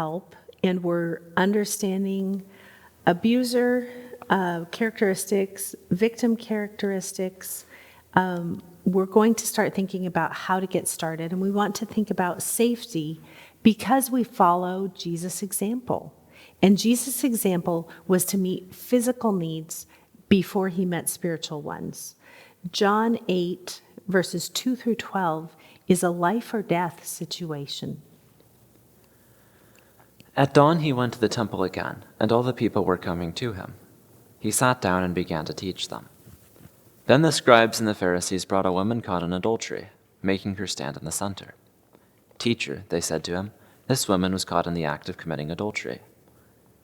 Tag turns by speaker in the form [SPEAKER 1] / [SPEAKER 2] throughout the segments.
[SPEAKER 1] help and we're understanding abuser characteristics, victim characteristics, we're going to start thinking about how to get started. And we want to think about safety because we follow Jesus' example. And Jesus' example was to meet physical needs before he met spiritual ones. John 8, verses 2 through 12, is a life or death situation.
[SPEAKER 2] At dawn he went to the temple again, and all the people were coming to him. He sat down and began to teach them. Then the scribes and the Pharisees brought a woman caught in adultery, making her stand in the center. "Teacher," they said to him, "this woman was caught in the act of committing adultery.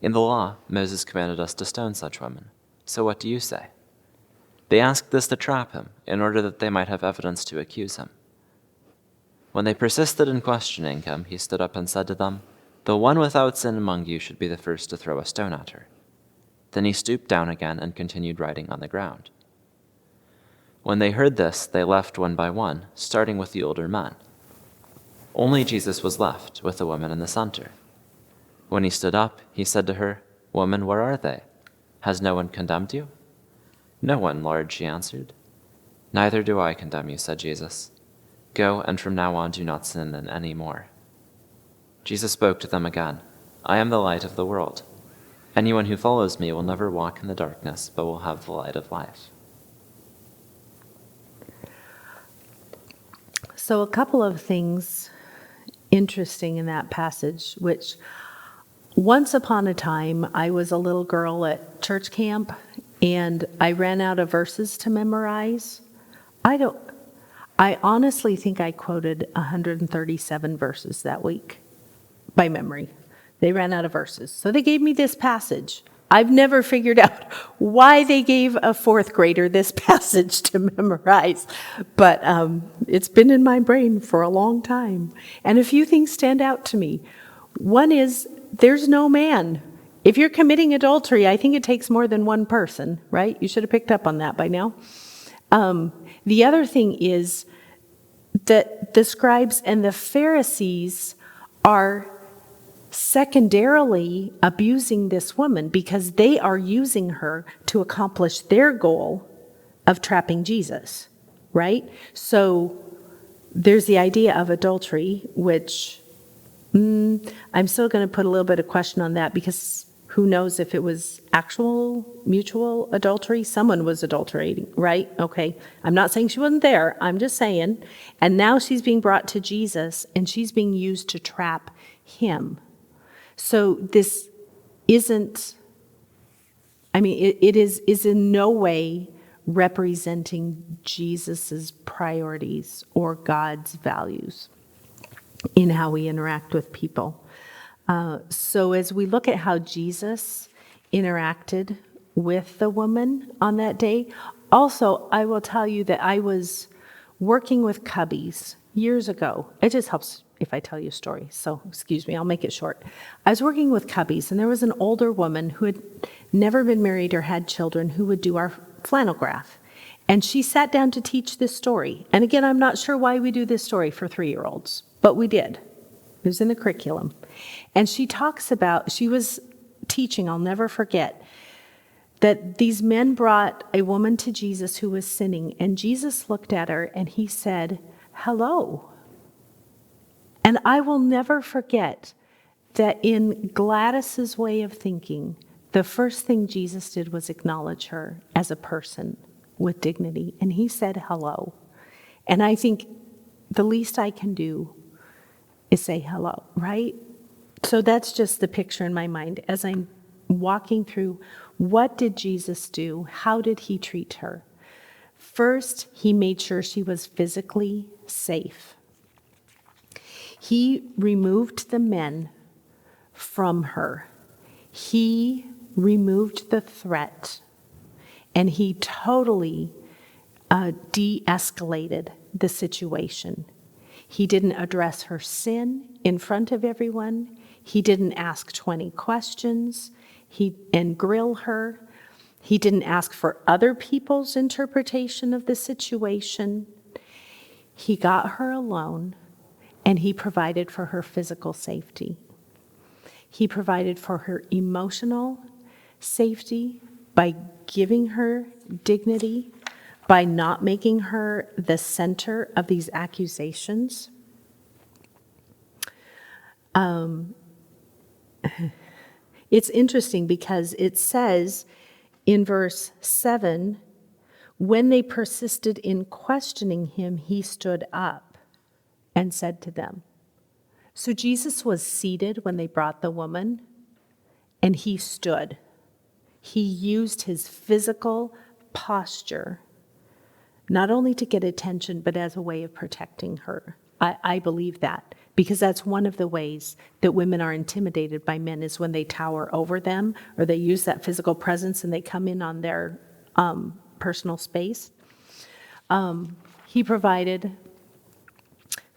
[SPEAKER 2] In the law, Moses commanded us to stone such women. So what do you say?" They asked this to trap him, in order that they might have evidence to accuse him. When they persisted in questioning him, he stood up and said to them, "The one without sin among you should be the first to throw a stone at her." Then he stooped down again and continued writing on the ground. When they heard this, they left one by one, starting with the older men. Only Jesus was left, with the woman in the center. When he stood up, he said to her, "Woman, where are they? Has no one condemned you?" "No one, Lord," she answered. "Neither do I condemn you," said Jesus. "Go, and from now on do not sin any more." Jesus spoke to them again, "I am the light of the world. Anyone who follows me will never walk in the darkness, but will have the light of life."
[SPEAKER 1] So a couple of things interesting in that passage, which once upon a time, I was a little girl at church camp, and I ran out of verses to memorize. I honestly think I quoted 137 verses that week by memory. They ran out of verses. So they gave me this passage. I've never figured out why they gave a fourth grader this passage to memorize, but it's been in my brain for a long time. And a few things stand out to me. One is, there's no man. If you're committing adultery, I think it takes more than one person, right? You should have picked up on that by now. The other thing is that the scribes and the Pharisees are secondarily abusing this woman because they are using her to accomplish their goal of trapping Jesus, right? So there's the idea of adultery, which I'm still going to put a little bit of question on that because who knows if it was actual mutual adultery? Someone was adulterating, right? Okay. I'm not saying she wasn't there. I'm just saying. And now she's being brought to Jesus and she's being used to trap him. So this isn't, it is in no way representing Jesus's priorities or God's values in how we interact with people. So as we look at how Jesus interacted with the woman on that day, also I will tell you that I was working with Cubbies years ago. It just helps if I tell you a story, so excuse me, I'll make it short. I was working with Cubbies, and there was an older woman who had never been married or had children who would do our flannel graph. And she sat down to teach this story. And again, I'm not sure why we do this story for 3-year-olds, but we did. It was in the curriculum. And she talks about, she was teaching, I'll never forget, that these men brought a woman to Jesus who was sinning, and Jesus looked at her and he said, "Hello." And I will never forget that in Gladys's way of thinking, the first thing Jesus did was acknowledge her as a person with dignity. And he said, "Hello." And I think the least I can do is say hello, right? So that's just the picture in my mind as I'm walking through, what did Jesus do? How did he treat her? First, he made sure she was physically safe. He removed the men from her. He removed the threat, and he totally de-escalated the situation. He didn't address her sin in front of everyone. He didn't ask 20 questions and grill her. He didn't ask for other people's interpretation of the situation. He got her alone, and he provided for her physical safety. He provided for her emotional safety by giving her dignity, by not making her the center of these accusations. It's interesting because it says in verse 7, when they persisted in questioning him, he stood up and said to them. So Jesus was seated when they brought the woman, and he stood. He used his physical posture, not only to get attention, but as a way of protecting her. I believe that, because that's one of the ways that women are intimidated by men, is when they tower over them, or they use that physical presence and they come in on their personal space. He provided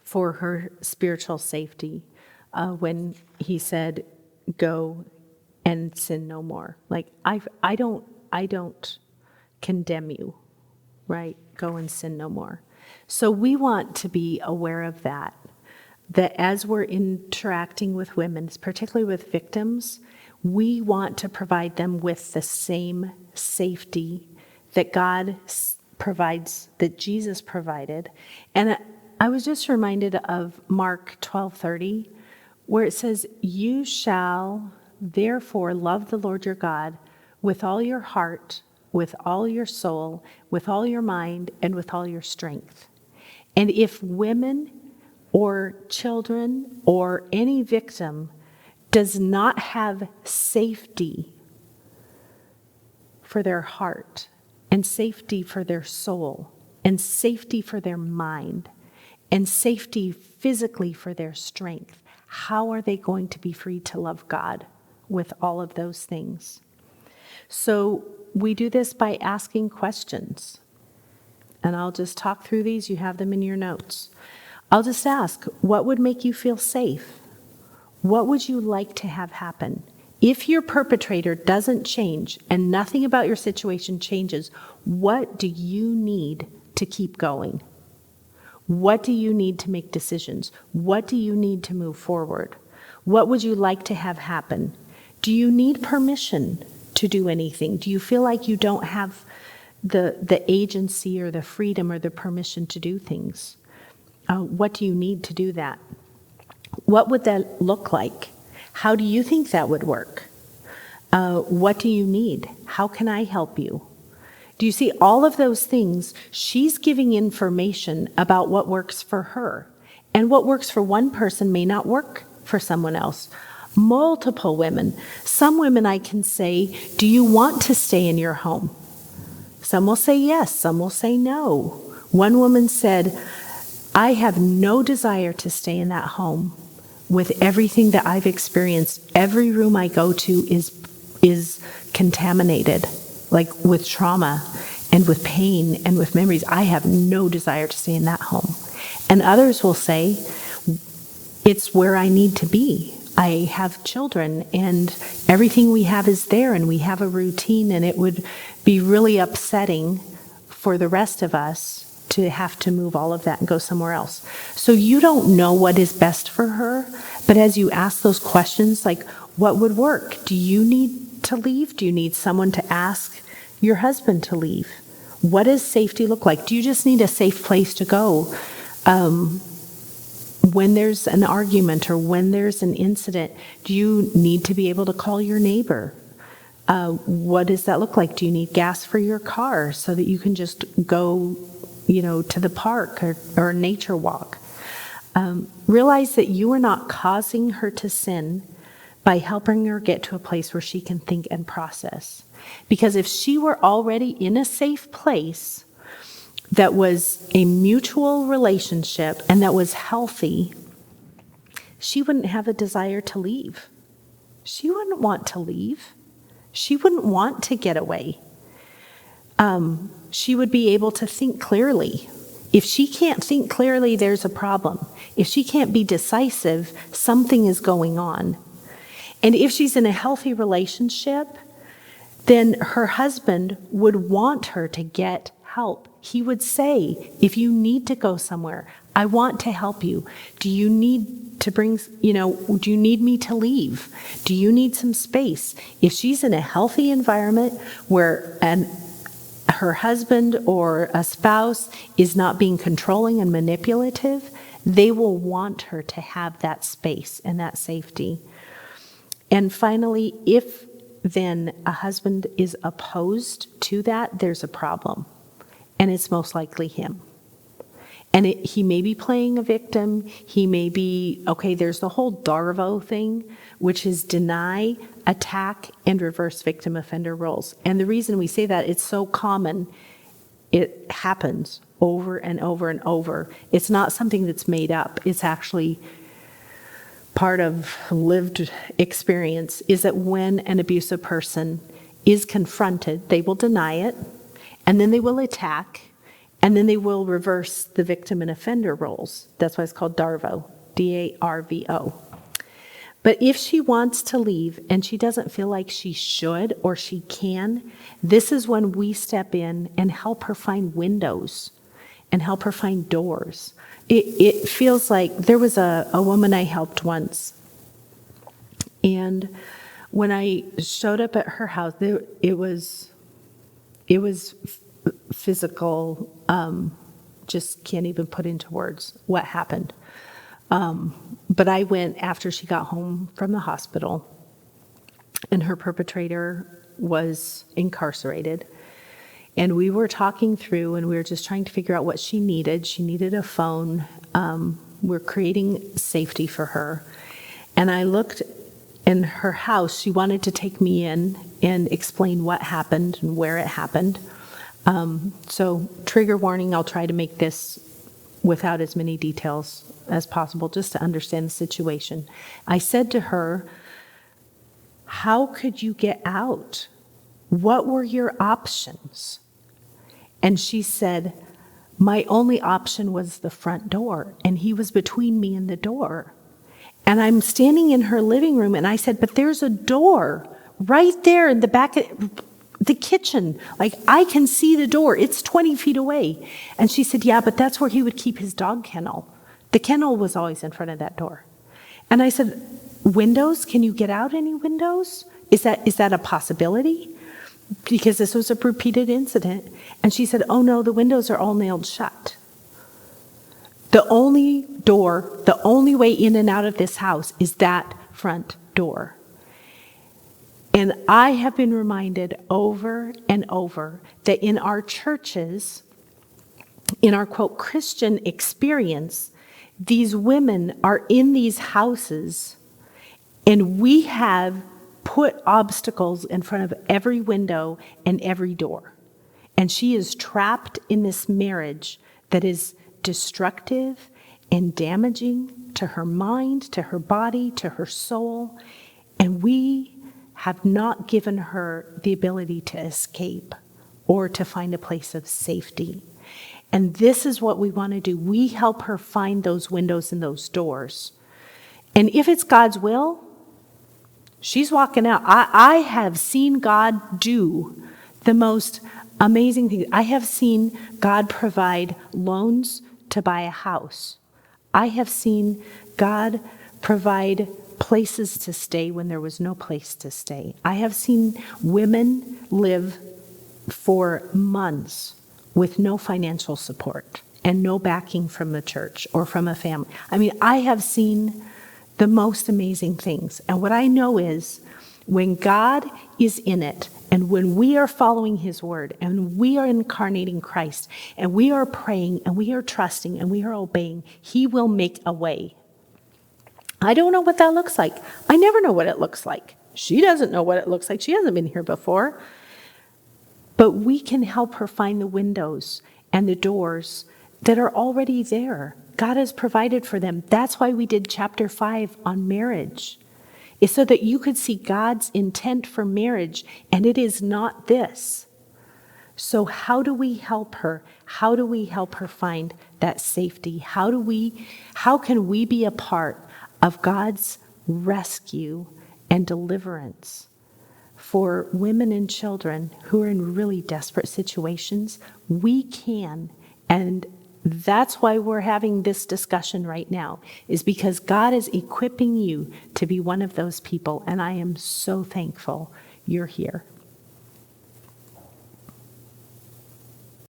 [SPEAKER 1] for her spiritual safety when he said, go and sin no more. Like, I don't condemn you, right? Go and sin no more. So we want to be aware of that as we're interacting with women, particularly with victims, we want to provide them with the same safety that God provides, that Jesus provided. And I was just reminded of Mark 12:30, where it says, you shall therefore love the Lord your God with all your heart, with all your soul, with all your mind, and with all your strength. And if women or children or any victim does not have safety for their heart, and safety for their soul, and safety for their mind, and safety physically for their strength, how are they going to be free to love God with all of those things? So we do this by asking questions. And I'll just talk through these. You have them in your notes. I'll just ask, what would make you feel safe? What would you like to have happen? If your perpetrator doesn't change and nothing about your situation changes, what do you need to keep going? What do you need to make decisions? What do you need to move forward? What would you like to have happen? Do you need permission to do anything? Do you feel like you don't have the agency or the freedom or the permission to do things? What do you need to do that? What would that look like? How do you think that would work? What do you need? How can I help you? Do you see all of those things? She's giving information about what works for her. And what works for one person may not work for someone else. Multiple women. Some women I can say, do you want to stay in your home? Some will say yes, some will say no. One woman said, I have no desire to stay in that home. With everything that I've experienced, every room I go to is contaminated, like with trauma and with pain and with memories. I have no desire to stay in that home. And others will say, it's where I need to be. I have children and everything we have is there and we have a routine, and it would be really upsetting for the rest of us to have to move all of that and go somewhere else. So you don't know what is best for her, but as you ask those questions, like what would work? Do you need to leave? Do you need someone to ask your husband to leave? What does safety look like? Do you just need a safe place to go? When there's an argument or when there's an incident, do you need to be able to call your neighbor? What does that look like? Do you need gas for your car so that you can just go, to the park or a nature walk? Realize that you are not causing her to sin by helping her get to a place where she can think and process. Because if she were already in a safe place that was a mutual relationship and that was healthy, she wouldn't have a desire to leave. She wouldn't want to leave. She wouldn't want to get away. She would be able to think clearly. If she can't think clearly, there's a problem. If she can't be decisive, something is going on. And if she's in a healthy relationship, then her husband would want her to get help He would say, if you need to go somewhere, I want to help you. Do you need to bring, do you need me to leave? Do you need some space? If she's in a healthy environment where her husband or a spouse is not being controlling and manipulative, they will want her to have that space and that safety. And finally, if then a husband is opposed to that, there's a problem. And it's most likely him. And he may be playing a victim. He may be, there's the whole DARVO thing, which is deny, attack, and reverse victim offender roles. And the reason we say that, it's so common, it happens over and over and over. It's not something that's made up. It's actually part of lived experience, is that when an abusive person is confronted, they will deny it, and then they will attack, and then they will reverse the victim and offender roles. That's why it's called DARVO, D-A-R-V-O. But if she wants to leave and she doesn't feel like she should or she can, this is when we step in and help her find windows and help her find doors. It feels like there was a woman I helped once, and when I showed up at her house, it was physical, just can't even put into words what happened. But I went after she got home from the hospital, and her perpetrator was incarcerated. And we were talking through, and we were just trying to figure out what she needed. She needed a phone. We're creating safety for her. And I looked in her house. She wanted to take me in and explain what happened and where it happened. So trigger warning, I'll try to make this without as many details as possible, just to understand the situation. I said to her, how could you get out? What were your options? And she said, my only option was the front door, and he was between me and the door. And I'm standing in her living room, and I said, but there's a door right there in the back of the kitchen. Like, I can see the door. It's 20 feet away. And she said, yeah, but that's where he would keep his dog kennel. The kennel was always in front of that door. And I said, windows? Can you get out any windows? Is that a possibility? Because this was a repeated incident. And she said, oh no, the windows are all nailed shut. The only door, the only way in and out of this house is that front door. And I have been reminded over and over that in our churches, in our, quote, Christian experience, these women are in these houses, and we have put obstacles in front of every window and every door. And she is trapped in this marriage that is destructive and damaging to her mind, to her body, to her soul. And we have not given her the ability to escape or to find a place of safety. And this is what we want to do. We help her find those windows and those doors. And if it's God's will, she's walking out. I have seen God do the most amazing things. I have seen God provide loans to buy a house. I have seen God provide places to stay when there was no place to stay. I have seen women live for months with no financial support and no backing from the church or from a family. I mean, I have seen the most amazing things. And what I know is when God is in it, and when we are following his word, and we are incarnating Christ, and we are praying, and we are trusting, and we are obeying, he will make a way. I don't know what that looks like. I never know what it looks like. She doesn't know what it looks like. She hasn't been here before. But we can help her find the windows and the doors that are already there. God has provided for them. That's why we did chapter 5 on marriage. It's so that you could see God's intent for marriage, and it is not this. So how do we help her? How do we help her find that safety? How can we be a part of God's rescue and deliverance for women and children who are in really desperate situations, we can. And that's why we're having this discussion right now, is because God is equipping you to be one of those people. And I am so thankful you're here.